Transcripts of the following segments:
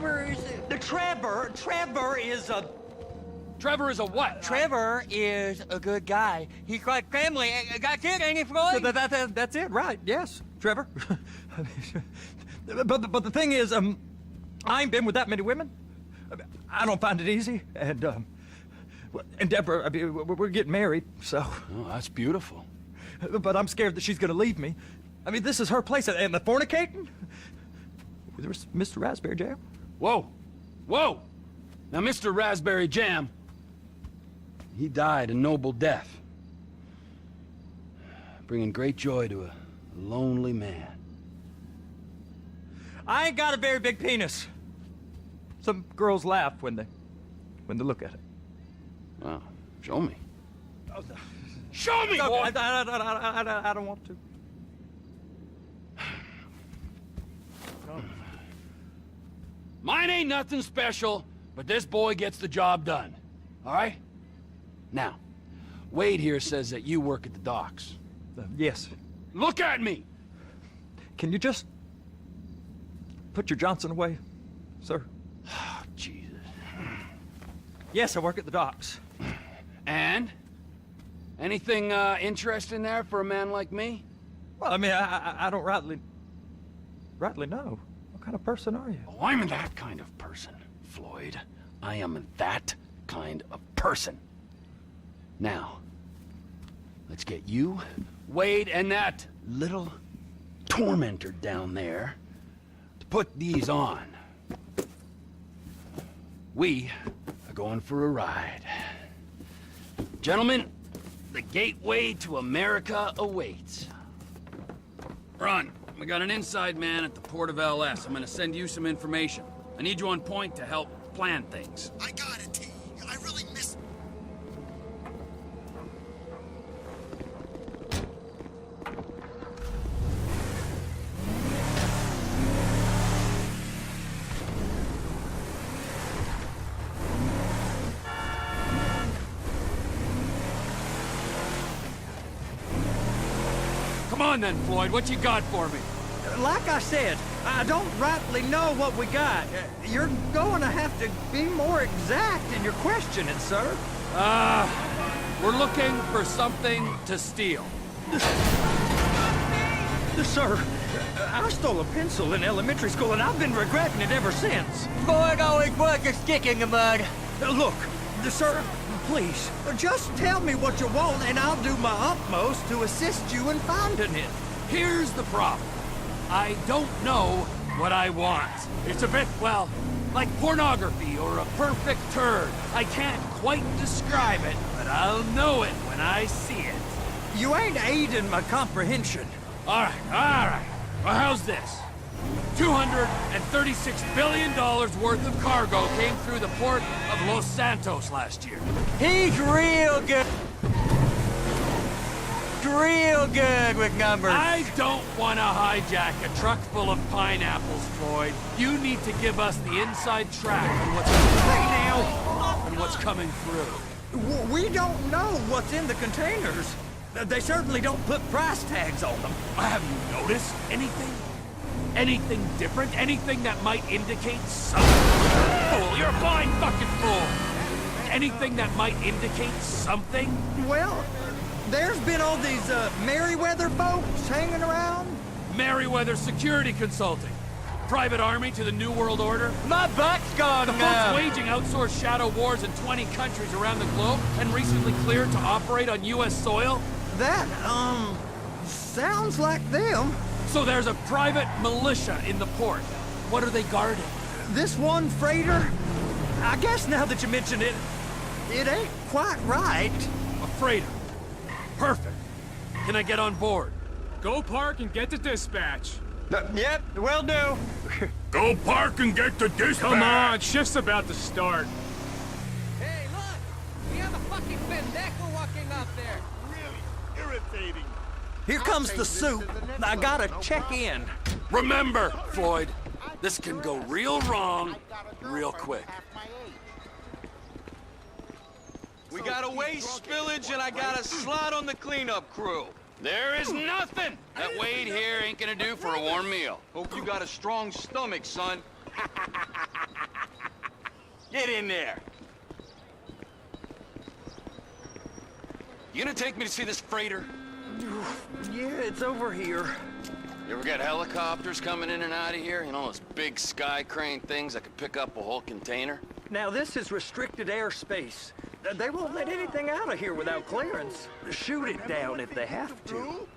Trevor is... Trevor is a... Trevor is a what? Trevor is a good guy. He's like family. That's it, ain't it, Floyd? That's it, right? Yes, Trevor. but the thing is, I ain't been with that many women. I don't find it easy, and Deborah, I mean, we're getting married, so. Oh, that's beautiful. But I'm scared that she's gonna leave me. I mean, this is her place, and the fornicating? There's Mr. Raspberry Jam. Whoa, whoa! Now, Mr. Raspberry Jam, he died a noble death, bringing great joy to a lonely man. I ain't got a very big penis. Some girls laugh when they look at it. Wow, show me. Show me, No, boy! I don't want to. Mine ain't nothing special, but this boy gets the job done. All right? Now, Wade here says that you work at the docks. Yes. Look at me! Can you just put your Johnson away, sir? Oh, Jesus. Yes, I work at the docks. And? Anything interesting there for a man like me? Well, I mean, I don't rightly know. What kind of person are you? Oh, I'm that kind of person, Floyd. I am that kind of person. Now, let's get you, Wade, and that little tormentor down there to put these on. We are going for a ride. Gentlemen, the gateway to America awaits. Ron, we got an inside man at the port of LS. I'm gonna send you some information. I need you on point to help plan things. I got it, T. I really miss... Come on then, Floyd, what you got for me? Like I said, I don't rightly know what we got. You're going to have to be more exact in your questioning, sir. We're looking for something to steal. Sir, I stole a pencil in elementary school, and I've been regretting it ever since. Floyd always puts a stick in the mud. Look, sir, please, just tell me what you want, and I'll do my utmost to assist you in finding it. Here's the problem. I don't know what I want. It's a bit, well, like pornography or a perfect turd. I can't quite describe it, but I'll know it when I see it. You ain't aiding my comprehension. All right. Well, how's this? $236 billion worth of cargo came through the port of Los Santos last year. He's real good. Real good with numbers. I don't want to hijack a truck full of pineapples, Floyd. You need to give us the inside track on what's now and what's coming through. We don't know what's in the containers. They certainly don't put price tags on them. Have you noticed anything? Anything different? Anything that might indicate something? Fool, you're a blind fucking fool! Anything that might indicate something? Well, there's been all these Merryweather folks hanging around. Merryweather Security Consulting. Private army to the New World Order. My butt's gone The now. folks waging outsourced shadow wars in 20 countries around the globe and recently cleared to operate on U.S. soil. That, sounds like them. So there's a private militia in the port. What are they guarding? This one freighter, I guess now that you mention it, it ain't quite right. A freighter. Perfect. Can I get on board? Go park and get to dispatch. Yep, will do. Go park and get to dispatch! Come on, shift's about to start. Hey, look! We have a fucking pendejo walking out there! Really irritating. Here comes the soup. I gotta check in. Remember, Floyd, this can go real wrong real quick. We got a waste spillage and I got a slot on the cleanup crew. There is nothing that Wade here ain't gonna do for a warm meal. Hope you got a strong stomach, son. Get in there. You gonna take me to see this freighter? Yeah, it's over here. You ever got helicopters coming in and out of here? You know, those big sky crane things that could pick up a whole container? Now, this is restricted airspace. They won't let anything out of here without clearance. Shoot it down if they have to.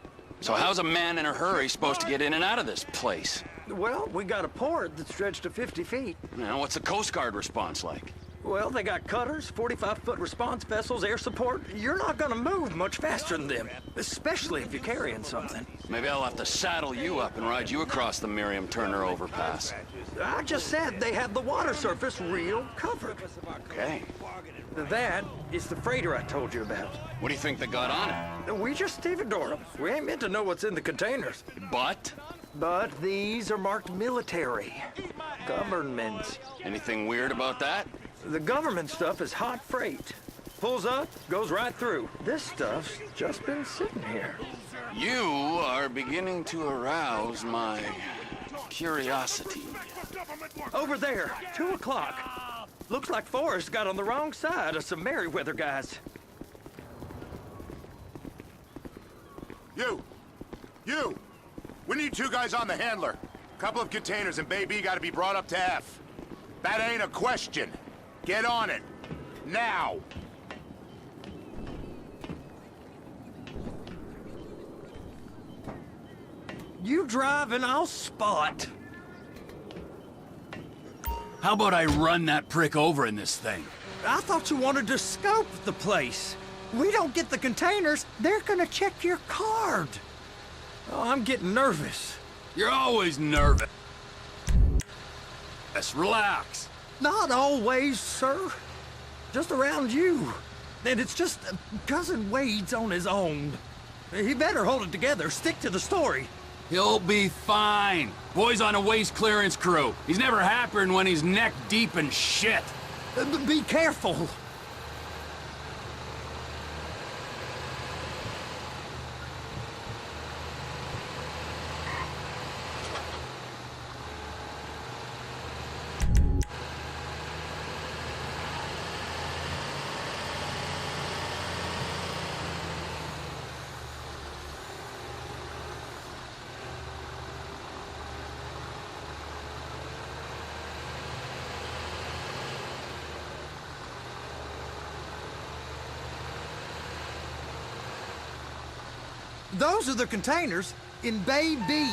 So how's a man in a hurry supposed to get in and out of this place? Well, we got a port that stretched to 50 feet. Now, what's the Coast Guard response like? Well, they got cutters, 45-foot response vessels, air support. You're not gonna move much faster than them, especially if you're carrying something. Maybe I'll have to saddle you up and ride you across the Miriam Turner overpass. I just said they have the water surface real covered. Okay. That is the freighter I told you about. What do you think they got on it? We just stevedore them. We ain't meant to know what's in the containers. But? But these are marked military. Government. Anything weird about that? The government stuff is hot freight. Pulls up, goes right through. This stuff's just been sitting here. You are beginning to arouse my curiosity. Over there, 2 o'clock. Looks like Forrest got on the wrong side of some Merryweather guys. You! We need 2 guys on the handler. Couple of containers and Baby gotta be brought up to F. That ain't a question. Get on it. Now! You drive and I'll spot. How about I run that prick over in this thing? I thought you wanted to scope the place. We don't get the containers, they're gonna check your card. Oh, I'm getting nervous. You're always nervous. Relax. Not always, sir. Just around you. And it's just Cousin Wade's on his own. He better hold it together, stick to the story. He'll be fine. Boy's on a waste clearance crew. He's never happier than when he's neck deep in shit. Be careful. Those are the containers in Bay B.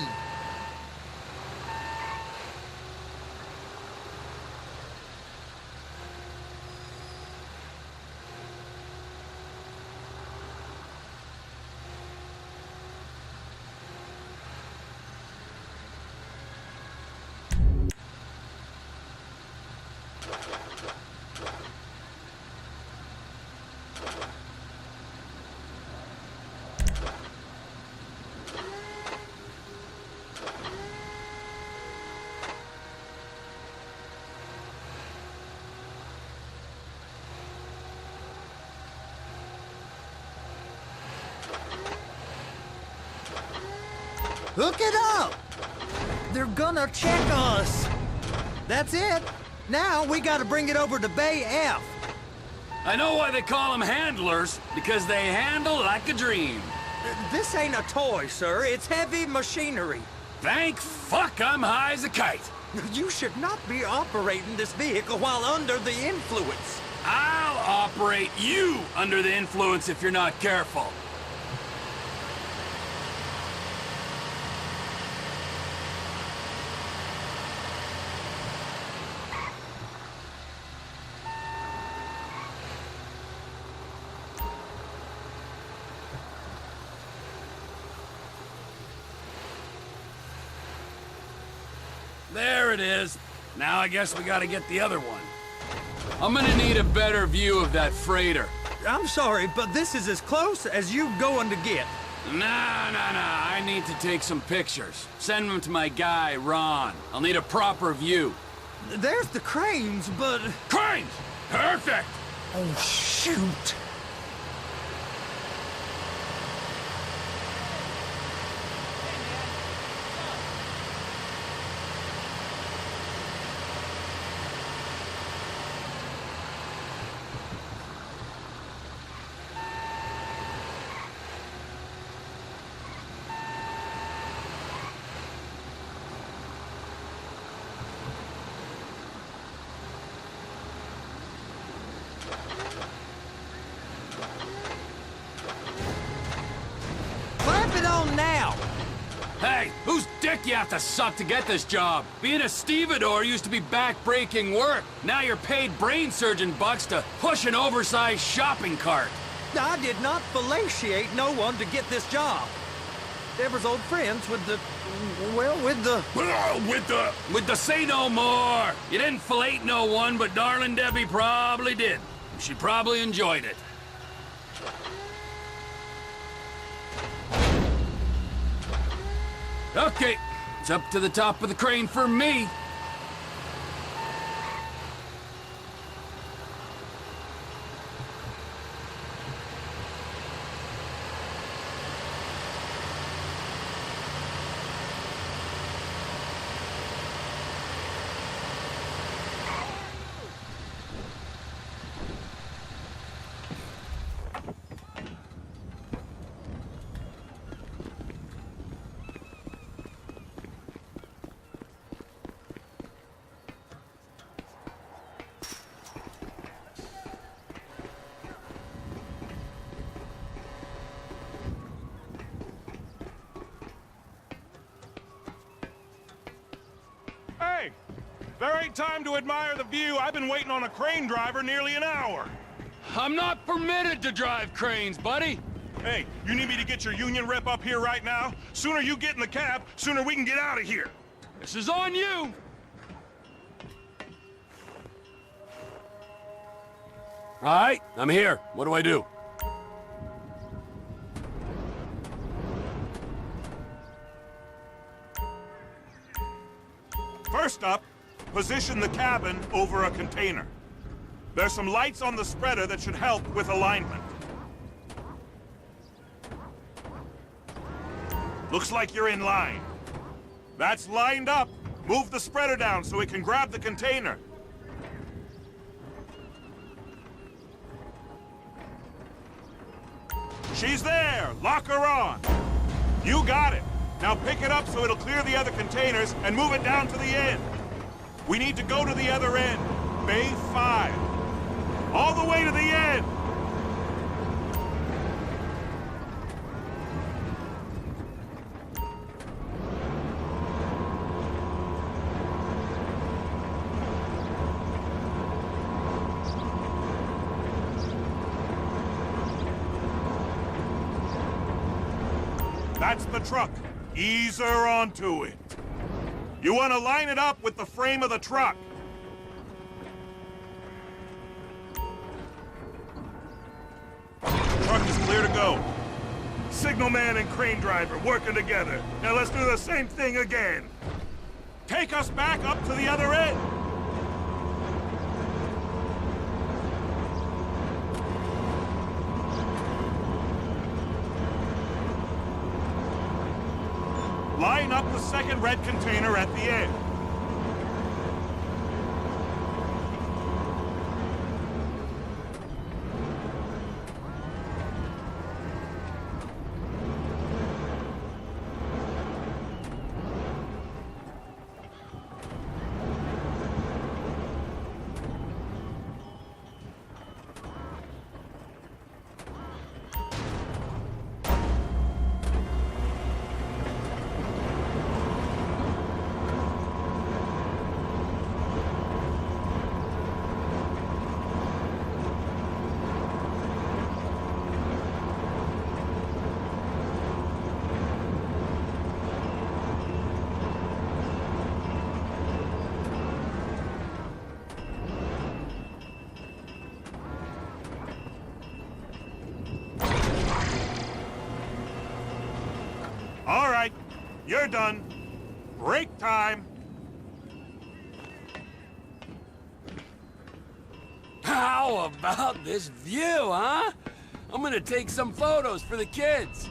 Hook it up! They're gonna check us. That's it. Now we gotta bring it over to Bay F. I know why they call them handlers, because they handle like a dream. This ain't a toy, sir. It's heavy machinery. Thank fuck I'm high as a kite. You should not be operating this vehicle while under the influence. I'll operate you under the influence if you're not careful. There it is. Now I guess we gotta get the other one. I'm gonna need a better view of that freighter. I'm sorry, but this is as close as you going to get. Nah. I need to take some pictures. Send them to my guy, Ron. I'll need a proper view. There's the cranes, but... Cranes! Perfect! Oh, shoot! Hey, whose dick you have to suck to get this job? Being a stevedore used to be back-breaking work. Now you're paid brain surgeon bucks to push an oversized shopping cart. I did not fellatiate no one to get this job. Deborah's old friends with the... well, with the... With the say no more. You didn't fillet no one, but darling Debbie probably did. She probably enjoyed it. Okay, it's up to the top of the crane for me. Hey, there ain't time to admire the view. I've been waiting on a crane driver nearly an hour. I'm not permitted to drive cranes, buddy. Hey, you need me to get your union rep up here right now? Sooner you get in the cab, sooner we can get out of here. This is on you. All right, I'm here. What do I do? First up, position the cabin over a container. There's some lights on the spreader that should help with alignment. Looks like you're in line. That's lined up. Move the spreader down so it can grab the container. She's there! Lock her on! You got it! Now pick it up so it'll clear the other containers and move it down to the end. We need to go to the other end. Bay 5. All the way to the end! That's the truck. Ease her onto it. You want to line it up with the frame of the truck. Truck is clear to go. Signalman and crane driver working together. Now let's do the same thing again. Take us back up to the other end. Line up the second red container at the end. All right, you're done. Break time. How about this view, huh? I'm gonna take some photos for the kids.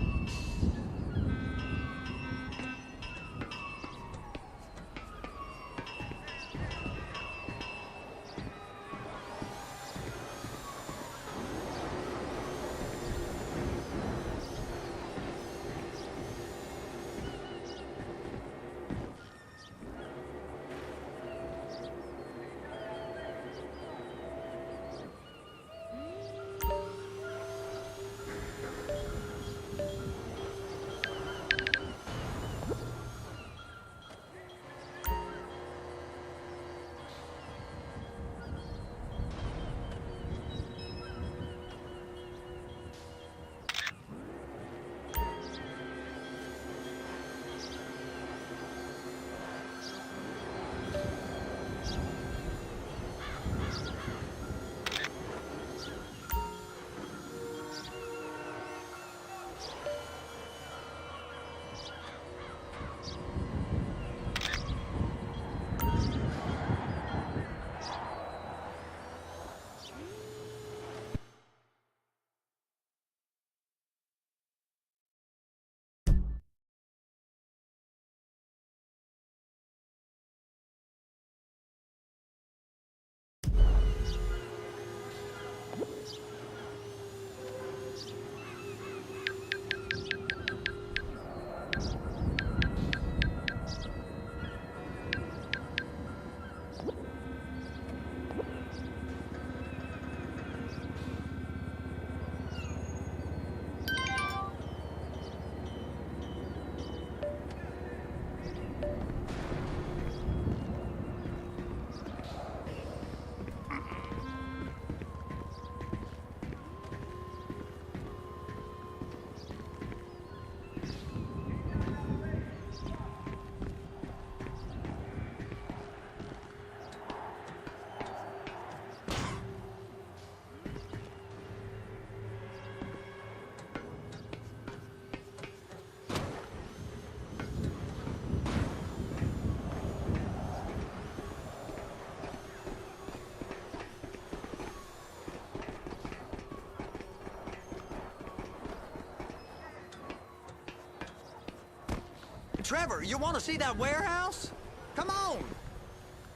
Trevor, you want to see that warehouse? Come on.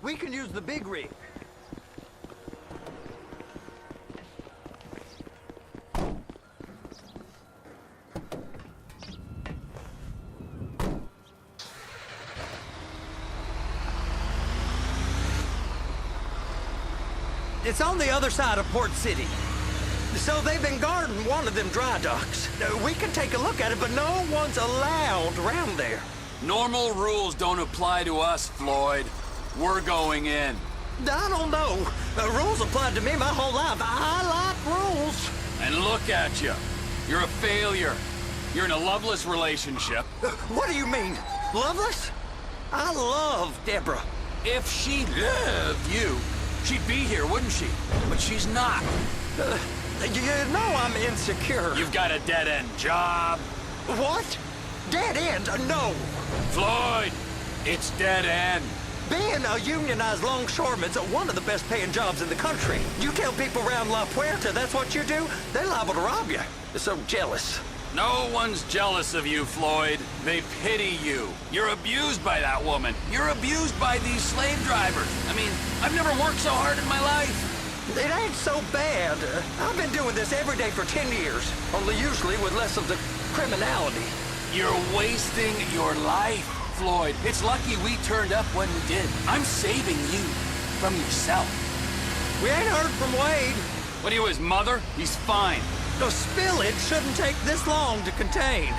We can use the big rig. It's on the other side of Port City. So they've been guarding one of them dry docks. We can take a look at it, but no one's allowed around there. Normal rules don't apply to us, Floyd. We're going in. I don't know. Rules applied to me my whole life. I like rules. And look at you. You're a failure. You're in a loveless relationship. What do you mean? Loveless? I love Deborah. If she loved you, she'd be here, wouldn't she? But she's not. You know I'm insecure. You've got a dead-end job. What? Dead end? No. Floyd, it's dead end. Being a unionized longshoreman's one of the best paying jobs in the country. You tell people around La Puerta that's what you do, they're liable to rob you. They're so jealous. No one's jealous of you, Floyd. They pity you. You're abused by that woman. You're abused by these slave drivers. I mean, I've never worked so hard in my life. It ain't so bad. I've been doing this every day for 10 years, only usually with less of the criminality. You're wasting your life, Floyd. It's lucky we turned up when we did. I'm saving you from yourself. We ain't heard from Wade. What are you, his mother? He's fine. The spillage shouldn't take this long to contain.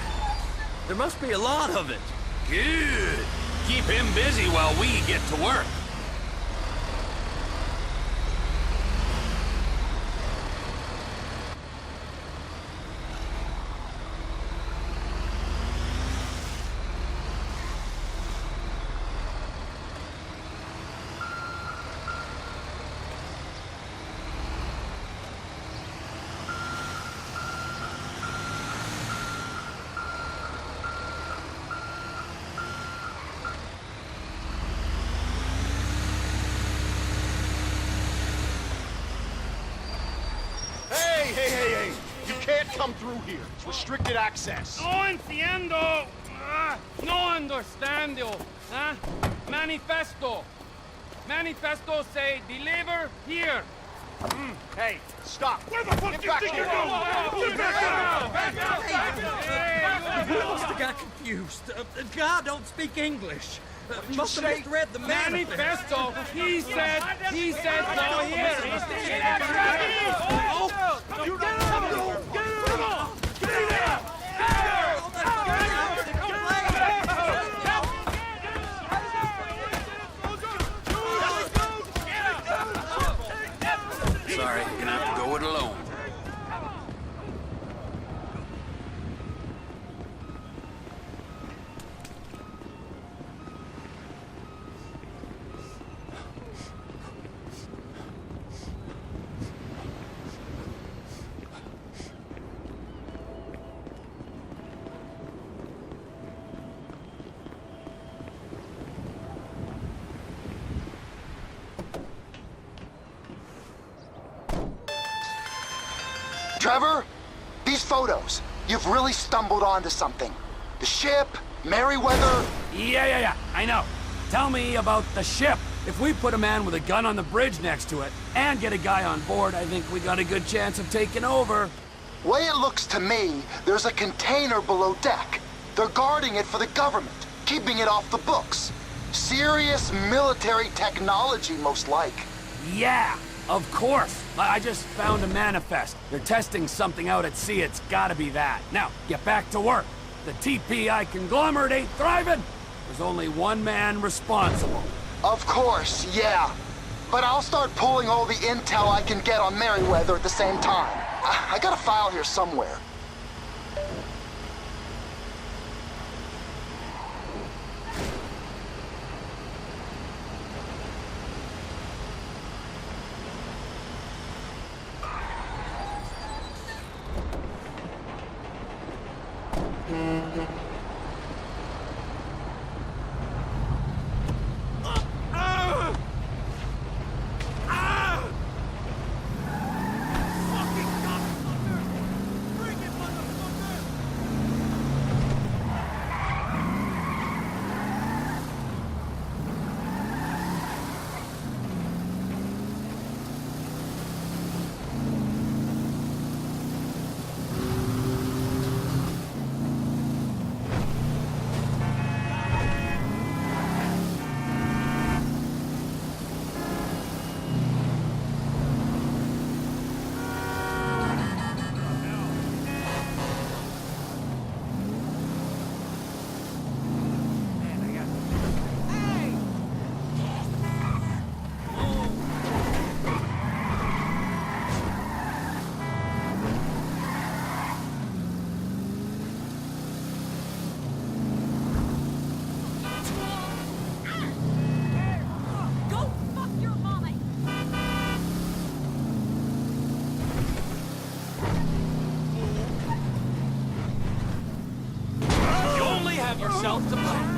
There must be a lot of it. Good. Keep him busy while we get to work. Hey! You can't come through here. It's restricted access. No entiendo. No understando. Manifesto. Manifesto say deliver here. Hey, stop. Where the fuck Get do you back think here. you're going? Back out! We must have got confused. God don't speak English. Must have misread the manifest. Manifesto. He said go here. Sorry, you're gonna have to go it alone. Trevor, these photos, you've really stumbled onto something. The ship, Merryweather. Yeah, I know. Tell me about the ship. If we put a man with a gun on the bridge next to it and get a guy on board, I think we got a good chance of taking over. Way it looks to me, there's a container below deck. They're guarding it for the government, keeping it off the books. Serious military technology, most like. Yeah, of course. I just found a manifest. They're testing something out at sea. It's gotta be that. Now, get back to work. The TPI conglomerate ain't thriving. There's only one man responsible. Of course, yeah. But I'll start pulling all the intel I can get on Merryweather at the same time. I got a file here somewhere. yourself to blame.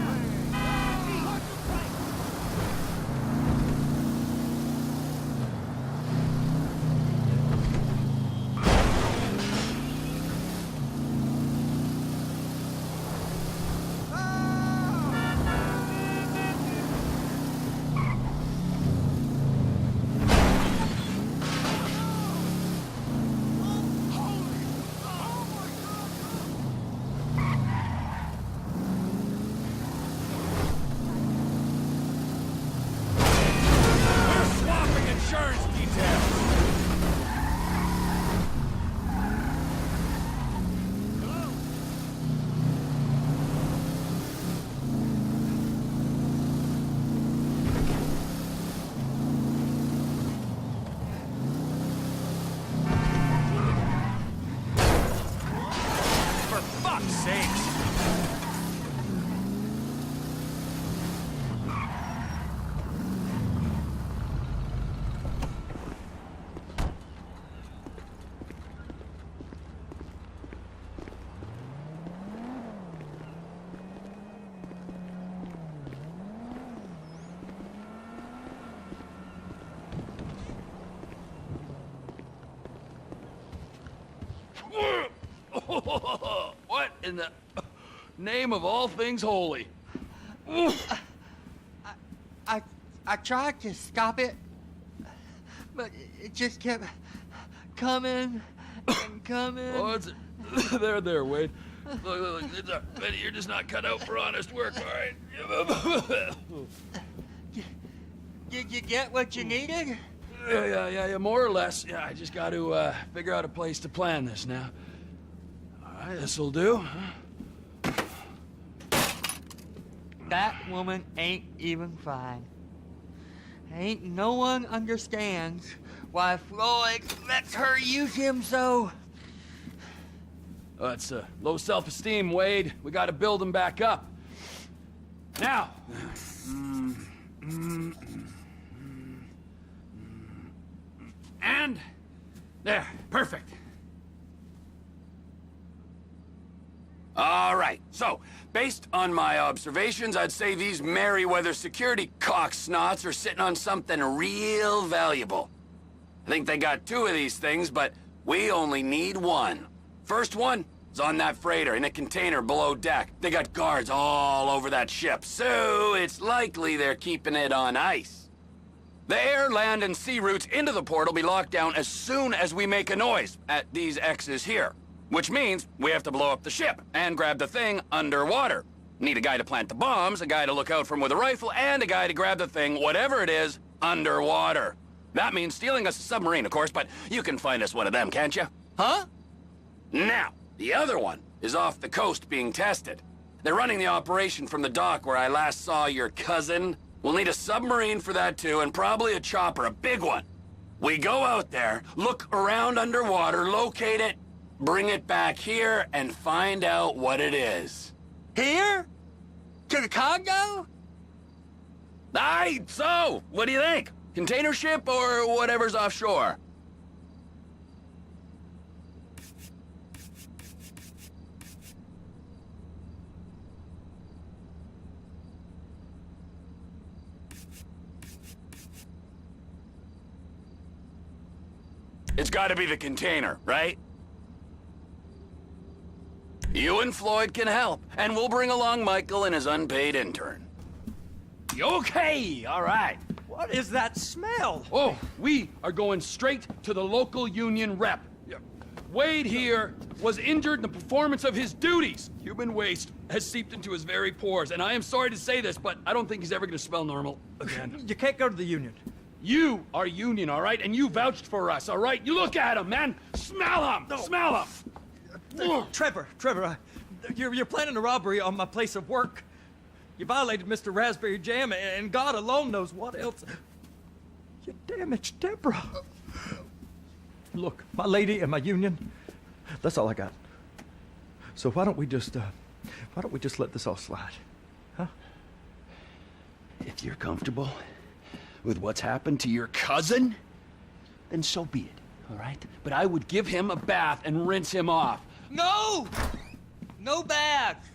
What in the name of all things holy? I tried to stop it, but it just kept coming and coming. Oh, it's there, Wade. Look, Benny, you're just not cut out for honest work, all right? Did you get what you needed? Yeah, more or less. Yeah, I just got to figure out a place to plan this now. All right, this'll do. That woman ain't even fine. Ain't no one understands why Floyd lets her use him so. Oh, it's low self-esteem, Wade. We got to build him back up. Now. And there, perfect. All right, so, based on my observations, I'd say these Merryweather security cocksnots are sitting on something real valuable. I think they got 2 of these things, but we only need 1. First one is on that freighter in a container below deck. They got guards all over that ship, so it's likely they're keeping it on ice. The air, land, and sea routes into the port will be locked down as soon as we make a noise at these X's here. Which means we have to blow up the ship and grab the thing underwater. Need a guy to plant the bombs, a guy to look out for him with a rifle, and a guy to grab the thing, whatever it is, underwater. That means stealing us a submarine, of course, but you can find us one of them, can't you? Huh? Now, the other one is off the coast being tested. They're running the operation from the dock where I last saw your cousin. We'll need a submarine for that too, and probably a chopper, a big one. We go out there, look around underwater, locate it, bring it back here, and find out what it is. Here? To the Congo? Aye, so, what do you think? Container ship or whatever's offshore? It's gotta be the container, right? You and Floyd can help, and we'll bring along Michael and his unpaid intern. Okay, all right. What is that smell? Oh, we are going straight to the local union rep. Wade here was injured in the performance of his duties. Human waste has seeped into his very pores, and I am sorry to say this, but I don't think he's ever gonna smell normal again. You can't go to the union. You are union, all right? And you vouched for us, all right? You look at him, man. Smell him! No. Smell him! Trevor, you're planning a robbery on my place of work. You violated Mr. Raspberry Jam, and God alone knows what else. You damaged Deborah. Look, my lady and my union, that's all I got. So why don't we just let this all slide, huh? If you're comfortable with what's happened to your cousin, then so be it, all right? But I would give him a bath and rinse him off. No! No baths!